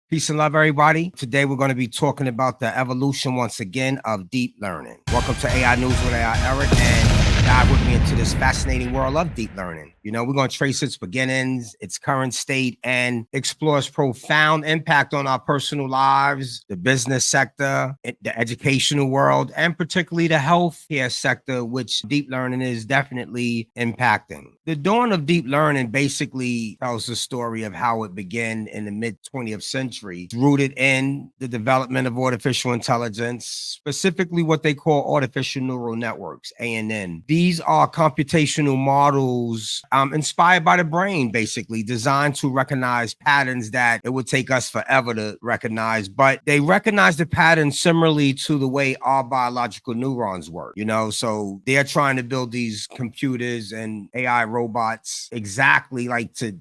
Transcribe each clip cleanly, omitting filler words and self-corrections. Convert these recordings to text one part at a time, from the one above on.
Peace and love, everybody. Today, we're going to be talking about the evolution once again of deep learning. Welcome to AI News with AI Erik, and dive with me into this fascinating world of deep learning. We're going to trace its beginnings, its current state, and explore its profound impact on our personal lives, the business sector, the educational world, and particularly the healthcare sector, which deep learning is definitely impacting. The dawn of deep learning basically tells the story of how it began in the mid-20th century, rooted in the development of artificial intelligence, specifically what they call artificial neural networks, ANN. These are computational models inspired by the brain, basically designed to recognize patterns that it would take us forever to recognize, but they recognize the patterns similarly to the way our biological neurons work, so they're trying to build these computers and AI robots exactly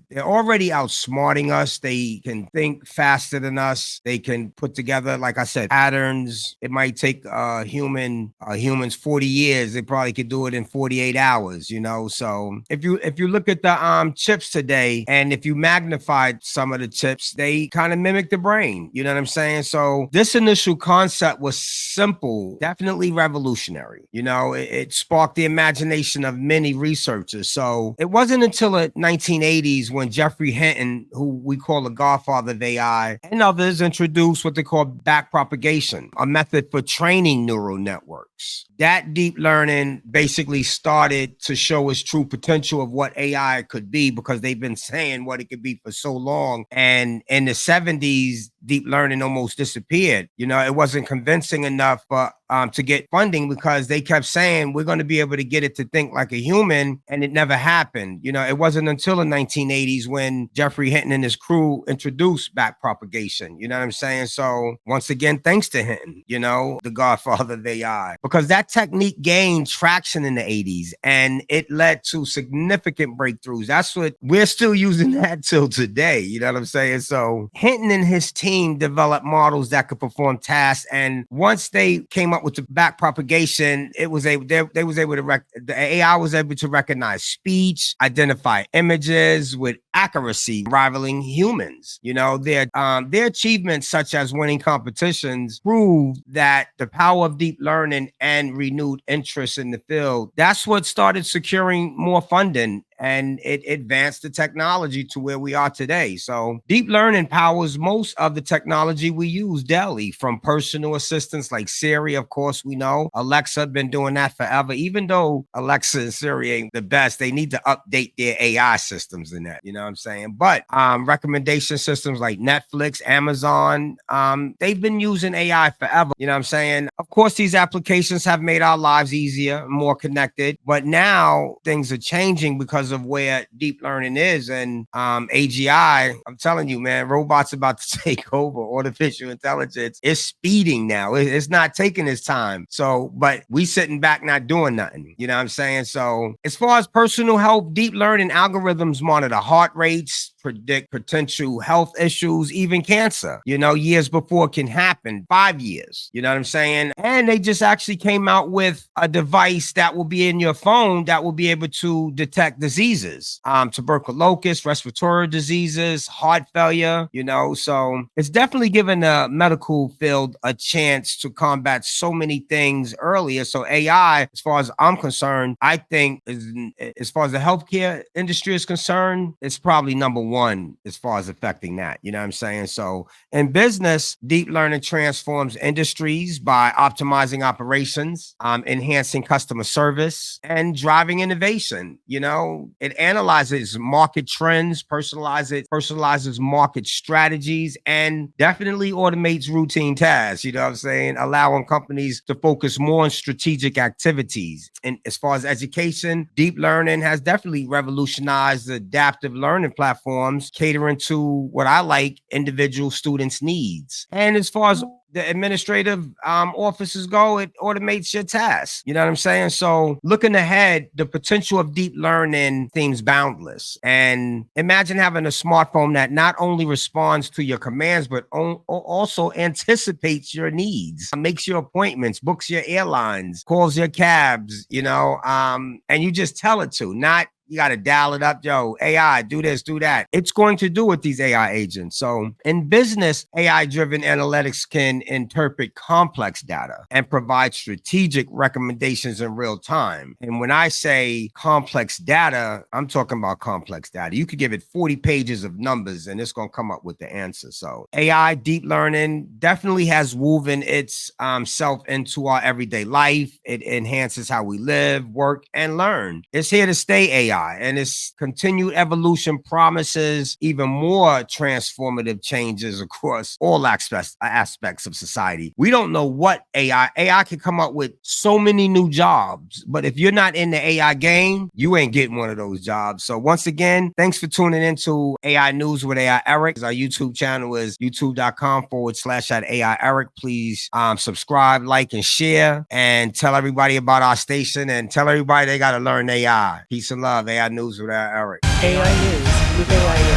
they're already outsmarting us. They can think faster than us. They can put together, like I said, patterns. It might take humans 40 years. They probably could do it in 48 hours, so if you look at the chips today, and if you magnified some of the chips, they kind of mimic the brain. You know what I'm saying? So this initial concept was simple, definitely revolutionary. It sparked the imagination of many researchers. So it wasn't until the 1980s when Jeffrey Hinton, who we call the Godfather of AI, and others introduced what they call backpropagation, a method for training neural networks. That deep learning basically started to show its true potential of what AI could be, because they've been saying what it could be for so long. And in the 70s, deep learning almost disappeared. It wasn't convincing enough to get funding, because they kept saying we're going to be able to get it to think like a human, and it never happened. It wasn't until the 1980s when Jeffrey Hinton and his crew introduced backpropagation. You know what I'm saying? So once again, thanks to Hinton, the Godfather of AI, because that technique gained traction in the 80s and it led to significant breakthroughs. That's what we're still using that till today. You know what I'm saying? So Hinton and his team developed models that could perform tasks, and once they came up with the backpropagation, the AI was able to recognize speech, identify images with accuracy rivaling humans. Their achievements, such as winning competitions, prove that the power of deep learning and renewed interest in the field, that's what started securing more funding, and it advanced the technology to where we are today. So deep learning powers most of the technology we use daily, from personal assistants like Siri. Of course, we know Alexa been doing that forever. Even though Alexa and Siri ain't the best, they need to update their AI systems in that. You know what I'm saying? But recommendation systems like Netflix, Amazon, they've been using AI forever. You know what I'm saying? Of course, these applications have made our lives easier, more connected, but now things are changing because of where deep learning is. And AGI, I'm telling you, man, robots about to take over. Artificial intelligence is speeding now. It's not taking its time. So, but we sitting back not doing nothing. You know what I'm saying? So as far as personal health, deep learning algorithms monitor heart rates, predict potential health issues, even cancer, years before it can happen, 5 years. You know what I'm saying? And they just actually came out with a device that will be in your phone that will be able to detect diseases, tuberculosis, respiratory diseases, heart failure, so it's definitely given the medical field a chance to combat so many things earlier. So AI, as far as I'm concerned, I think as far as the healthcare industry is concerned, it's probably number one as far as affecting that. You know what I'm saying? So in business, deep learning transforms industries by optimizing operations, enhancing customer service, and driving innovation. It analyzes market trends, personalizes market strategies, and definitely automates routine tasks. You know what I'm saying? Allowing companies to focus more on strategic activities. And as far as education, deep learning has definitely revolutionized the adaptive learning platforms, catering to what I like, individual students' needs. And as far as the administrative offices go, it automates your tasks. You know what I'm saying? So looking ahead, the potential of deep learning seems boundless. And imagine having a smartphone that not only responds to your commands, but also anticipates your needs, makes your appointments, books your airlines, calls your cabs, and you just tell it to, not you got to dial it up. Yo, AI, do this, do that. It's going to do with these AI agents. So in business, AI-driven analytics can interpret complex data and provide strategic recommendations in real time. And when I say complex data, I'm talking about complex data. You could give it 40 pages of numbers and it's going to come up with the answer. So AI, deep learning, definitely has woven its self into our everyday life. It enhances how we live, work, and learn. It's here to stay, AI. And its continued evolution promises even more transformative changes across all aspects of society. We don't know what AI can come up with so many new jobs, but if you're not in the AI game, you ain't getting one of those jobs. So once again, thanks for tuning into AI News with AI Erik. Our YouTube channel is youtube.com/AI Erik. Please subscribe, like, and share, and tell everybody about our station, and tell everybody they got to learn AI. Peace and love. AI News with AI Erik. AI News with AI Erik.